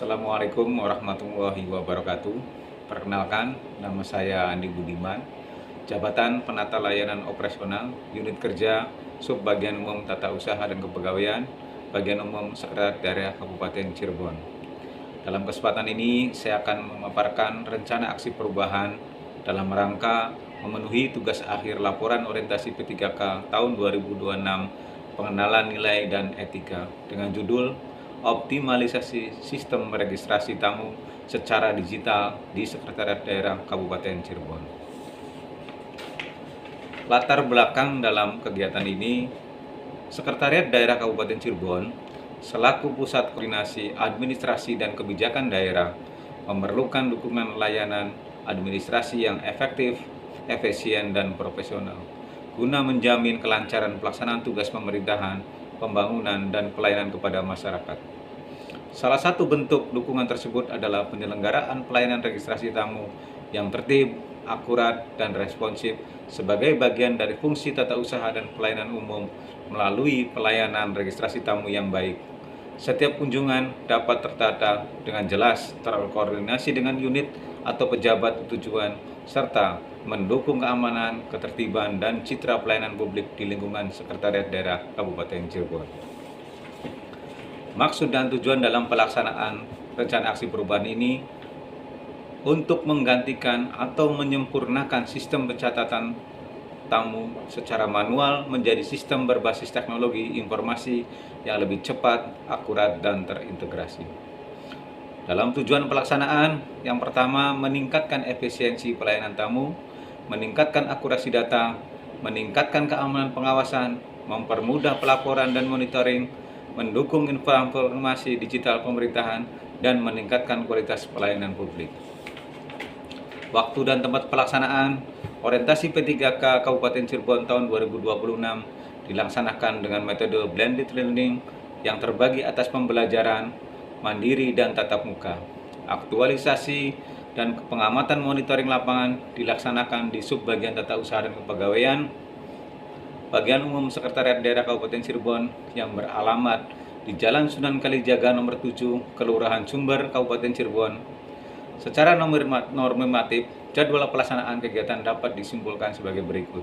Assalamualaikum warahmatullahi wabarakatuh. Perkenalkan, nama saya Andi Budiman, Jabatan Penata Layanan Operasional, Unit Kerja, Subbagian Umum Tata Usaha dan Kepegawaian, Bagian Umum Sekretariat Daerah Kabupaten Cirebon. Dalam kesempatan ini, saya akan memaparkan rencana aksi perubahan dalam rangka memenuhi tugas akhir laporan orientasi P3K tahun 2026, pengenalan nilai dan etika, dengan judul Optimalisasi Sistem Registrasi Tamu secara Digital di Sekretariat Daerah Kabupaten Cirebon. Latar belakang dalam kegiatan ini, Sekretariat Daerah Kabupaten Cirebon selaku pusat koordinasi administrasi dan kebijakan daerah memerlukan dukungan layanan administrasi yang efektif, efisien, dan profesional guna menjamin kelancaran pelaksanaan tugas pemerintahan, pembangunan, dan pelayanan kepada masyarakat. Salah satu bentuk dukungan tersebut adalah penyelenggaraan pelayanan registrasi tamu yang tertib, akurat, dan responsif sebagai bagian dari fungsi tata usaha dan pelayanan umum melalui pelayanan registrasi tamu yang baik. Setiap kunjungan dapat tertata dengan jelas, terkoordinasi dengan unit atau pejabat tujuan, serta mendukung keamanan, ketertiban, dan citra pelayanan publik di lingkungan Sekretariat Daerah Kabupaten Cirebon. Maksud dan tujuan dalam pelaksanaan rencana aksi perubahan ini untuk menggantikan atau menyempurnakan sistem pencatatan tamu secara manual menjadi sistem berbasis teknologi informasi yang lebih cepat, akurat, dan terintegrasi. Dalam tujuan pelaksanaan, yang pertama meningkatkan efisiensi pelayanan tamu, meningkatkan akurasi data, meningkatkan keamanan pengawasan, mempermudah pelaporan dan monitoring, mendukung informasi digital pemerintahan, dan meningkatkan kualitas pelayanan publik. Waktu dan tempat pelaksanaan orientasi P3K Kabupaten Cirebon tahun 2026 dilaksanakan dengan metode blended learning yang terbagi atas pembelajaran, mandiri, dan tatap muka. Aktualisasi dan pengamatan monitoring lapangan dilaksanakan di Subbagian Tata Usaha dan Kepegawaian, Bagian Umum Sekretariat Daerah Kabupaten Cirebon yang beralamat di Jalan Sunan Kalijaga nomor 7, Kelurahan Sumber, Kabupaten Cirebon. Secara normatif, jadwal pelaksanaan kegiatan dapat disimpulkan sebagai berikut.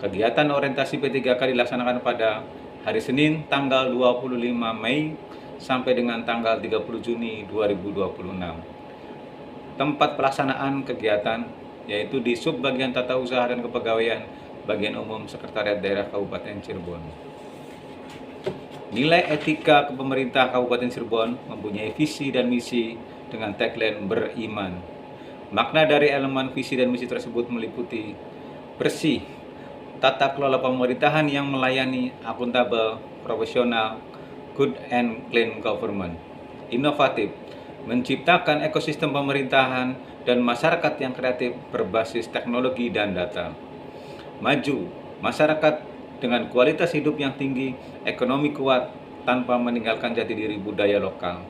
Kegiatan orientasi P3K dilaksanakan pada hari Senin tanggal 25 Mei sampai dengan tanggal 30 Juni 2026. Tempat pelaksanaan kegiatan yaitu di Subbagian Tata Usaha dan Kepegawaian, Bagian Umum Sekretariat Daerah Kabupaten Cirebon. Nilai etika kepemerintah Kabupaten Cirebon mempunyai visi dan misi dengan tagline beriman. Makna dari elemen visi dan misi tersebut meliputi bersih, tata kelola pemerintahan yang melayani, akuntabel, profesional, good and clean government, inovatif, menciptakan ekosistem pemerintahan dan masyarakat yang kreatif berbasis teknologi dan data. Maju, masyarakat dengan kualitas hidup yang tinggi, ekonomi kuat, tanpa meninggalkan jati diri budaya lokal.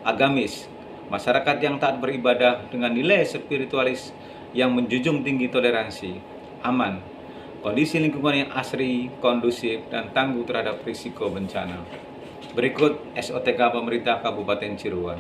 Agamis, masyarakat yang taat beribadah dengan nilai spiritualis yang menjunjung tinggi toleransi. Aman, kondisi lingkungan yang asri, kondusif, dan tangguh terhadap risiko bencana. Berikut SOTK Pemerintah Kabupaten Cirebon.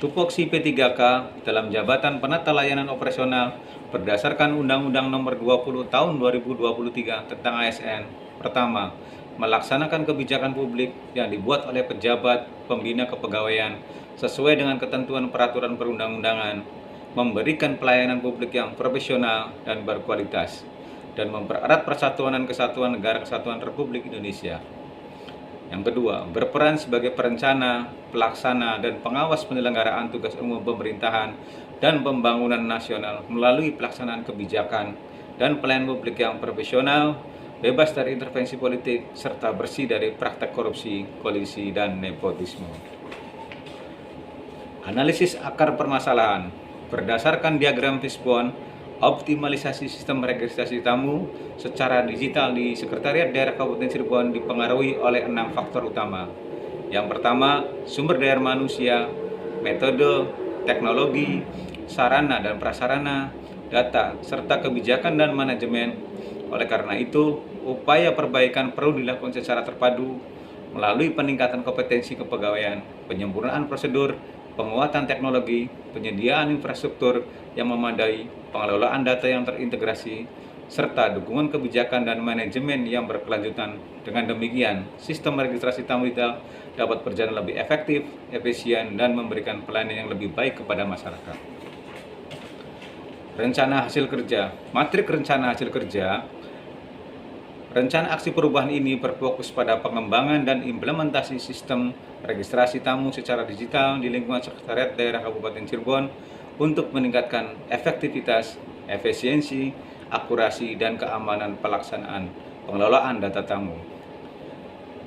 Tupoksi P3K dalam Jabatan Penata Layanan Operasional berdasarkan Undang-Undang Nomor 20 Tahun 2023 tentang ASN. Pertama, melaksanakan kebijakan publik yang dibuat oleh pejabat pembina kepegawaian sesuai dengan ketentuan peraturan perundang-undangan, memberikan pelayanan publik yang profesional dan berkualitas, dan mempererat persatuan dan kesatuan negara kesatuan Republik Indonesia. Yang kedua, berperan sebagai perencana, pelaksana, dan pengawas penyelenggaraan tugas umum pemerintahan dan pembangunan nasional melalui pelaksanaan kebijakan dan pelayanan publik yang profesional, bebas dari intervensi politik, serta bersih dari praktek korupsi, kolusi, dan nepotisme. Analisis akar permasalahan berdasarkan diagram fishbone, optimalisasi sistem registrasi tamu secara digital di Sekretariat Daerah Kabupaten Cirebon dipengaruhi oleh 6 faktor utama. Yang pertama, sumber daya manusia, metode, teknologi, sarana dan prasarana, data, serta kebijakan dan manajemen. Oleh karena itu, upaya perbaikan perlu dilakukan secara terpadu melalui peningkatan kompetensi kepegawaian, penyempurnaan prosedur, penguatan teknologi, penyediaan infrastruktur yang memadai, pengelolaan data yang terintegrasi, serta dukungan kebijakan dan manajemen yang berkelanjutan. Dengan demikian, sistem registrasi tamu digital dapat berjalan lebih efektif, efisien, dan memberikan pelayanan yang lebih baik kepada masyarakat. Rencana hasil kerja. Matrik rencana hasil kerja. Rencana aksi perubahan ini berfokus pada pengembangan dan implementasi sistem registrasi tamu secara digital di lingkungan Sekretariat Daerah Kabupaten Cirebon untuk meningkatkan efektivitas, efisiensi, akurasi, dan keamanan pelaksanaan pengelolaan data tamu.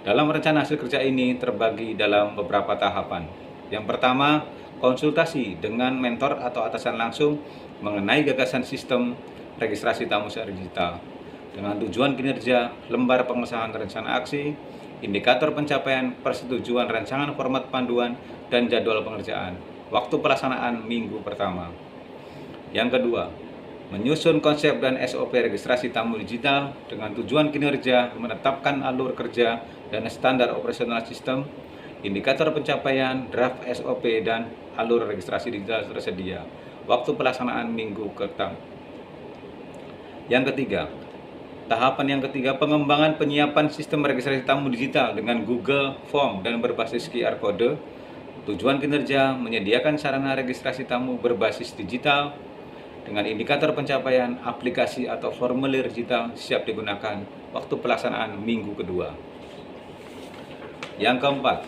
Dalam rencana hasil kerja ini terbagi dalam beberapa tahapan. Yang pertama, konsultasi dengan mentor atau atasan langsung mengenai gagasan sistem registrasi tamu secara digital dengan tujuan kinerja, lembar pengesahan rencana aksi, indikator pencapaian, persetujuan rancangan format panduan, dan jadwal pengerjaan. Waktu pelaksanaan minggu pertama. Yang kedua, menyusun konsep dan SOP registrasi tamu digital dengan tujuan kinerja, menetapkan alur kerja dan standar operasional sistem, indikator pencapaian, draft SOP, dan alur registrasi digital tersedia. Waktu pelaksanaan minggu pertama. Yang ketiga, tahapan yang ketiga, pengembangan penyiapan sistem registrasi tamu digital dengan Google Form dan berbasis QR Code. Tujuan kinerja, menyediakan sarana registrasi tamu berbasis digital dengan indikator pencapaian, aplikasi atau formulir digital siap digunakan. Waktu pelaksanaan minggu kedua. Yang keempat,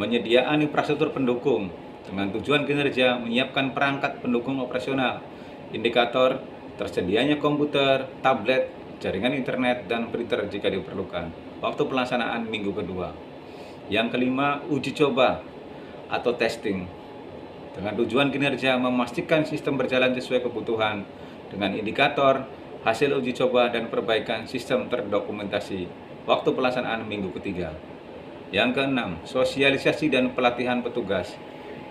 menyediakan infrastruktur pendukung dengan tujuan kinerja, menyiapkan perangkat pendukung operasional, indikator, tersedianya komputer, tablet, jaringan internet, dan printer jika diperlukan. Waktu pelaksanaan minggu kedua. Yang kelima, uji coba atau testing dengan tujuan kinerja, memastikan sistem berjalan sesuai kebutuhan dengan indikator, hasil uji coba, dan perbaikan sistem terdokumentasi. Waktu pelaksanaan minggu ketiga. Yang keenam, sosialisasi dan pelatihan petugas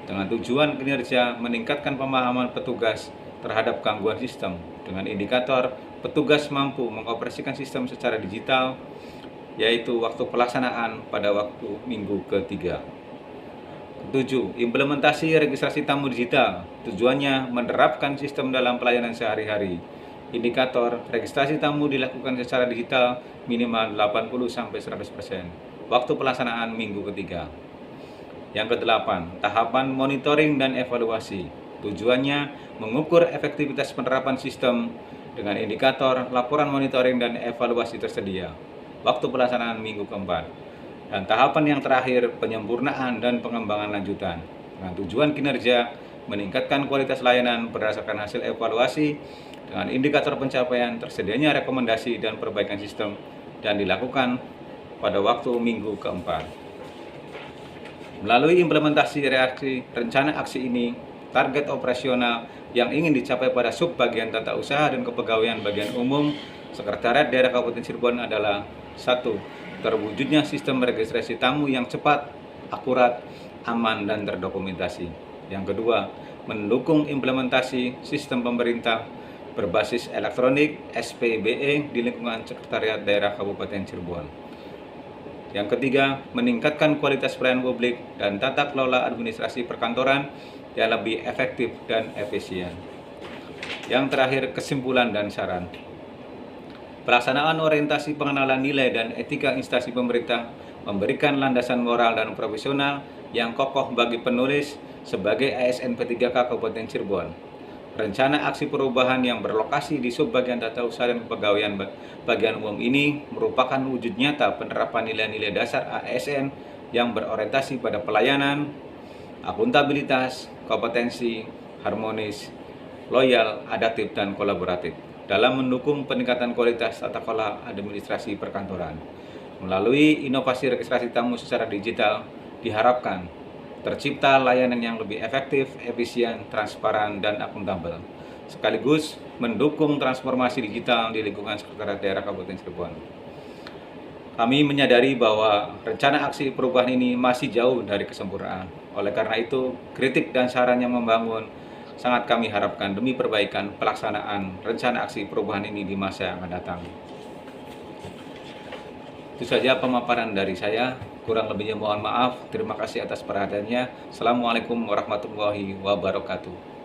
dengan tujuan kinerja, meningkatkan pemahaman petugas terhadap gangguan sistem dengan indikator petugas mampu mengoperasikan sistem secara digital, yaitu waktu pelaksanaan pada waktu minggu ketiga. Ketujuh, implementasi registrasi tamu digital. Tujuannya menerapkan sistem dalam pelayanan sehari-hari. Indikator registrasi tamu dilakukan secara digital minimal 80-100%. Waktu pelaksanaan minggu ketiga. Yang kedelapan, tahapan monitoring dan evaluasi. Tujuannya mengukur efektivitas penerapan sistem dengan indikator laporan monitoring dan evaluasi tersedia. Waktu pelaksanaan minggu keempat. Dan tahapan yang terakhir, penyempurnaan dan pengembangan lanjutan dengan tujuan kinerja, meningkatkan kualitas layanan berdasarkan hasil evaluasi dengan indikator pencapaian, tersedianya rekomendasi dan perbaikan sistem, dan dilakukan pada waktu minggu keempat. Melalui implementasi rencana aksi ini, target operasional yang ingin dicapai pada subbagian tata usaha dan kepegawaian bagian umum Sekretariat Daerah Kabupaten Cirebon adalah 1. Terwujudnya sistem registrasi tamu yang cepat, akurat, aman, dan terdokumentasi. Yang kedua, mendukung implementasi sistem pemerintah berbasis elektronik SPBE di lingkungan Sekretariat Daerah Kabupaten Cirebon. Yang ketiga, meningkatkan kualitas pelayanan publik dan tata kelola administrasi perkantoran yang lebih efektif dan efisien. Yang terakhir, kesimpulan dan saran. Pelaksanaan orientasi pengenalan nilai dan etika instansi pemerintah memberikan landasan moral dan profesional yang kokoh bagi penulis sebagai ASN P3K Kabupaten Cirebon. Rencana aksi perubahan yang berlokasi di subbagian tata usaha dan kepegawaian bagian umum ini merupakan wujud nyata penerapan nilai-nilai dasar ASN yang berorientasi pada pelayanan, akuntabilitas, kompetensi, harmonis, loyal, adaptif, dan kolaboratif dalam mendukung peningkatan kualitas tata kelola administrasi perkantoran. Melalui inovasi registrasi tamu secara digital, diharapkan tercipta layanan yang lebih efektif, efisien, transparan, dan akuntabel, sekaligus mendukung transformasi digital di lingkungan Sekretariat Daerah Kabupaten Cirebon. Kami menyadari bahwa rencana aksi perubahan ini masih jauh dari kesempurnaan. Oleh karena itu, kritik dan saran yang membangun sangat kami harapkan demi perbaikan pelaksanaan rencana aksi perubahan ini di masa yang akan datang. Itu saja pemaparan dari saya. Kurang lebihnya mohon maaf. Terima kasih atas perhatiannya. Assalamualaikum warahmatullahi wabarakatuh.